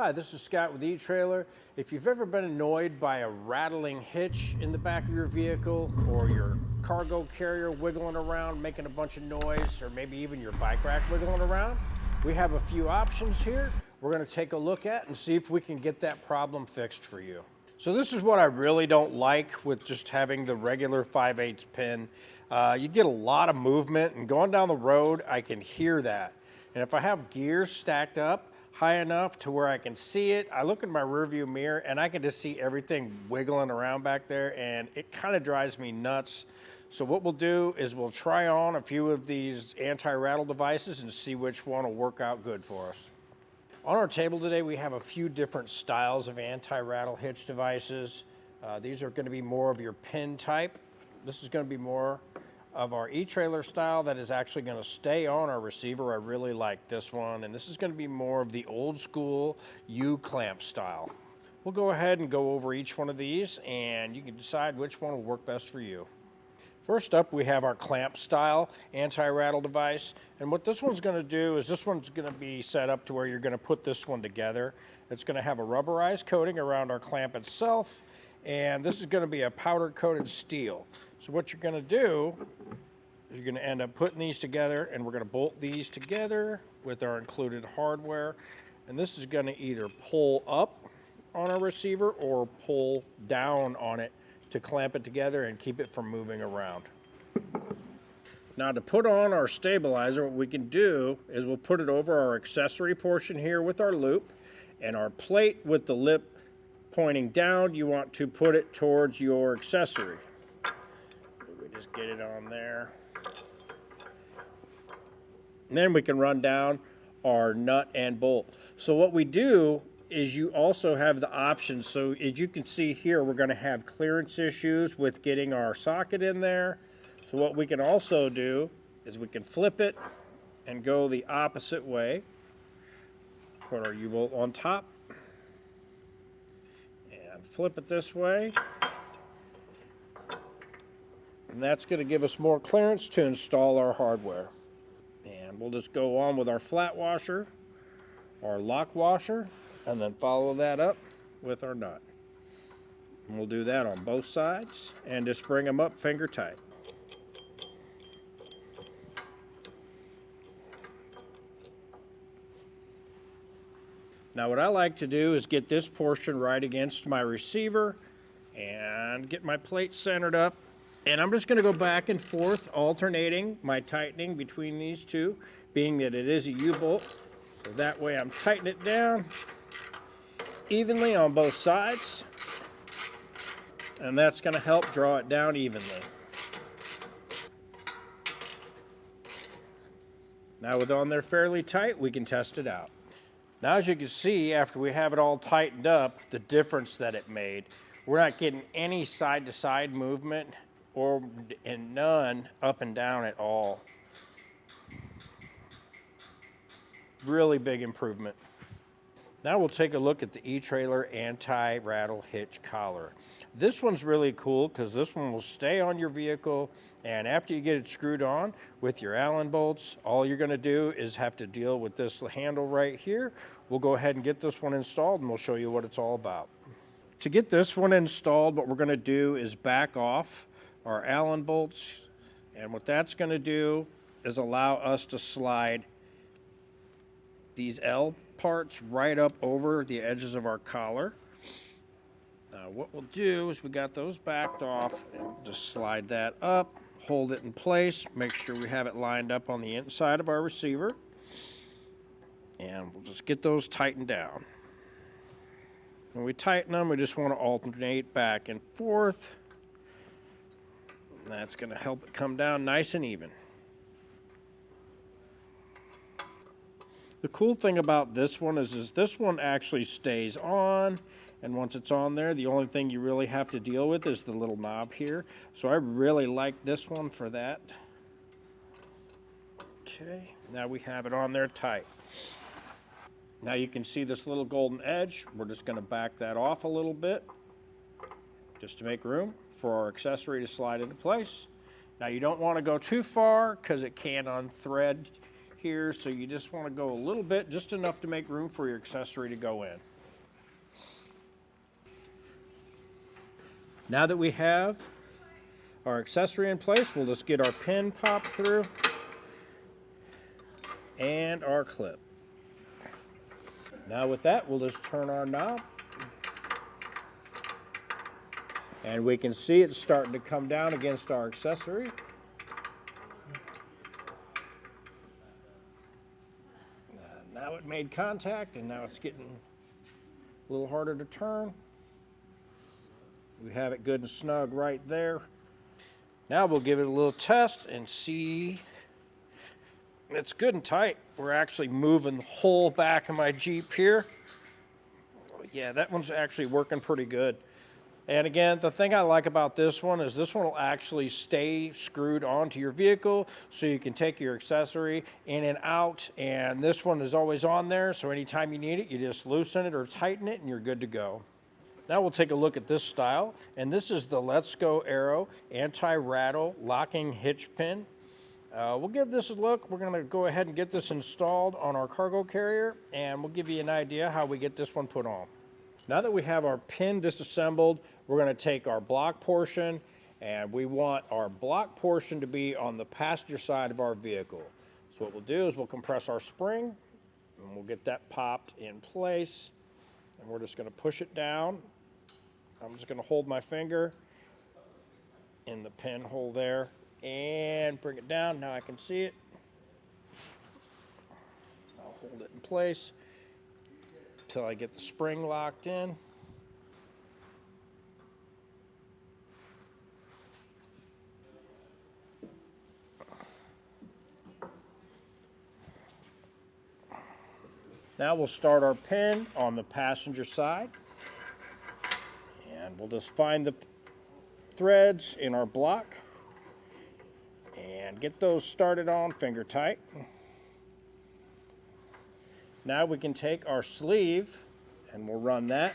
Hi, this is Scott with eTrailer. If you've ever been annoyed by a rattling hitch in the back of your vehicle, or your cargo carrier wiggling around making a bunch of noise, or maybe even your bike rack wiggling around, we have a few options here we're going to take a look at and see if we can get that problem fixed for you. So this is what I really don't like with just having the regular 5/8 pin. You get a lot of movement, and going down the road I can hear that. And if I have gears stacked up high enough to where I can see it, I look in my rearview mirror and I can just see everything wiggling around back there, and it kind of drives me nuts. So what we'll do is we'll try on a few of these anti-rattle devices and see which one will work out good for us. On our table today we have a few different styles of anti-rattle hitch devices. These are going to be more of your pin type. This is going to be more of our eTrailer style that is actually going to stay on our receiver. I really like this one, and this is going to be more of the old school U-clamp style. We'll go ahead and go over each one of these and you can decide which one will work best for you. First up, we have our clamp style anti-rattle device, and what this one's going to do is this one's going to be set up to where you're going to put this one together. It's going to have a rubberized coating around our clamp itself, and this is going to be a powder coated steel. So what you're going to do is you're going to end up putting these together, and we're going to bolt these together with our included hardware, and this is going to either pull up on our receiver or pull down on it to clamp it together and keep it from moving around. Now to put on our stabilizer, what we can do is we'll put it over our accessory portion here with our loop, and our plate with the lip pointing down, you want to put it towards your accessory. We just get it on there. And then we can run down our nut and bolt. So what we do is you also have the option. So as you can see here, we're going to have clearance issues with getting our socket in there. So what we can also do is we can flip it and go the opposite way. Put our U-bolt on top and flip it this way. And that's going to give us more clearance to install our hardware. And we'll just go on with our flat washer, our lock washer, and then follow that up with our nut. And we'll do that on both sides and just bring them up finger tight. Now what I like to do is get this portion right against my receiver and get my plate centered up. And I'm just going to go back and forth, alternating my tightening between these two, being that it is a U-bolt. So that way I'm tightening it down evenly on both sides, and that's going to help draw it down evenly. Now with on there fairly tight, we can test it out. Now as you can see, after we have it all tightened up, the difference that it made. We're not getting any side-to-side movement and none up and down at all. Really big improvement. Now we'll take a look at the eTrailer Anti-Rattle Hitch collar. This one's really cool because this one will stay on your vehicle, and after you get it screwed on with your Allen bolts, all you're going to do is have to deal with this handle right here. We'll go ahead and get this one installed and we'll show you what it's all about. To get this one installed, what we're going to do is back off our Allen bolts, and what that's going to do is allow us to slide these L parts right up over the edges of our collar. Now what we'll do is we got those backed off, and just slide that up, hold it in place, make sure we have it lined up on the inside of our receiver, and we'll just get those tightened down. When we tighten them, we just want to alternate back and forth. That's going to help it come down nice and even. The cool thing about this one is this one actually stays on, and once it's on there, the only thing you really have to deal with is the little knob here. So I really like this one for that. Okay, now we have it on there tight. Now you can see this little golden edge. We're just going to back that off a little bit just to make room for our accessory to slide into place. Now you don't want to go too far because it can unthread here, so you just want to go a little bit, just enough to make room for your accessory to go in. Now that we have our accessory in place, we'll just get our pin popped through and our clip. Now with that, we'll just turn our knob, and we can see it's starting to come down against our accessory. Now it made contact, and now it's getting a little harder to turn. We have it good and snug right there. Now we'll give it a little test and see. It's good and tight. We're actually moving the whole back of my Jeep here. Yeah, that one's actually working pretty good. And again, the thing I like about this one is this one will actually stay screwed onto your vehicle, so you can take your accessory in and out, and this one is always on there, so anytime you need it, you just loosen it or tighten it and you're good to go. Now we'll take a look at this style, and this is the Let's Go Aero Anti-Rattle locking hitch pin. We'll give this a look. We're going to go ahead and get this installed on our cargo carrier, and we'll give you an idea how we get this one put on. Now that we have our pin disassembled, we're going to take our block portion, and we want our block portion to be on the passenger side of our vehicle. So what we'll do is we'll compress our spring, and we'll get that popped in place, and we're just going to push it down. I'm just going to hold my finger in the pin hole there and bring it down. Now I can see it. I'll hold it in place until I get the spring locked in. Now we'll start our pin on the passenger side, and we'll just find the threads in our block and get those started on finger tight. Now we can take our sleeve and we'll run that.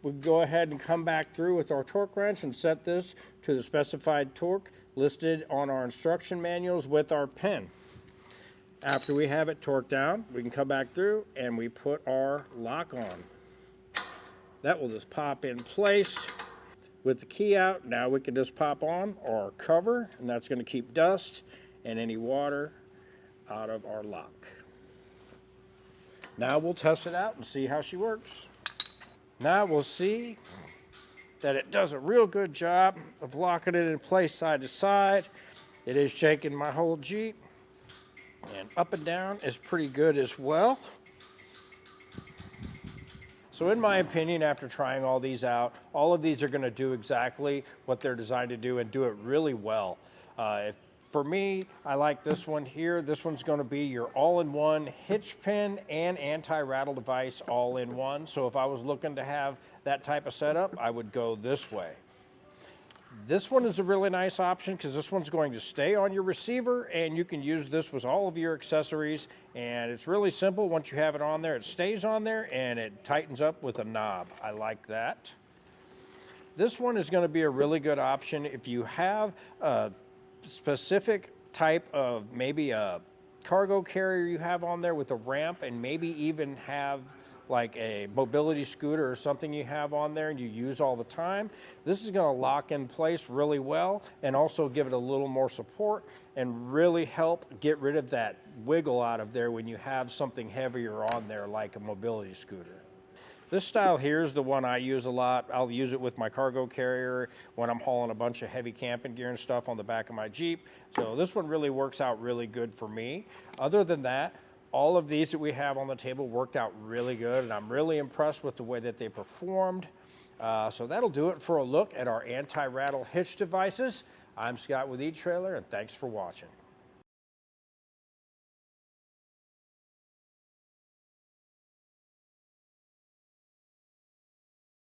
We'll go ahead and come back through with our torque wrench and set this to the specified torque listed on our instruction manuals with our pin. After we have it torqued down, we can come back through and we put our lock on. That will just pop in place. With the key out, now we can just pop on our cover, and that's going to keep dust and any water out of our lock. Now we'll test it out and see how she works. Now we'll see that it does a real good job of locking it in place side to side. It is shaking my whole Jeep, and up and down is pretty good as well. So in my opinion, after trying all these out, all of these are going to do exactly what they're designed to do and do it really well. For me, I like this one here. This one's going to be your all-in-one hitch pin and anti-rattle device all in one. So if I was looking to have that type of setup, I would go this way. This one is a really nice option because this one's going to stay on your receiver, and you can use this with all of your accessories, and it's really simple. Once you have it on there, it stays on there and it tightens up with a knob. I like that. This one is going to be a really good option if you have a specific type of maybe a cargo carrier you have on there with a ramp, and maybe even have like a mobility scooter or something you have on there and you use all the time. This is going to lock in place really well and also give it a little more support and really help get rid of that wiggle out of there when you have something heavier on there like a mobility scooter. This style here is the one I use a lot. I'll use it with my cargo carrier when I'm hauling a bunch of heavy camping gear and stuff on the back of my Jeep. So this one really works out really good for me. Other than that, all of these that we have on the table worked out really good, and I'm really impressed with the way that they performed. So that'll do it for a look at our anti-rattle hitch devices. I'm Scott with eTrailer, and thanks for watching.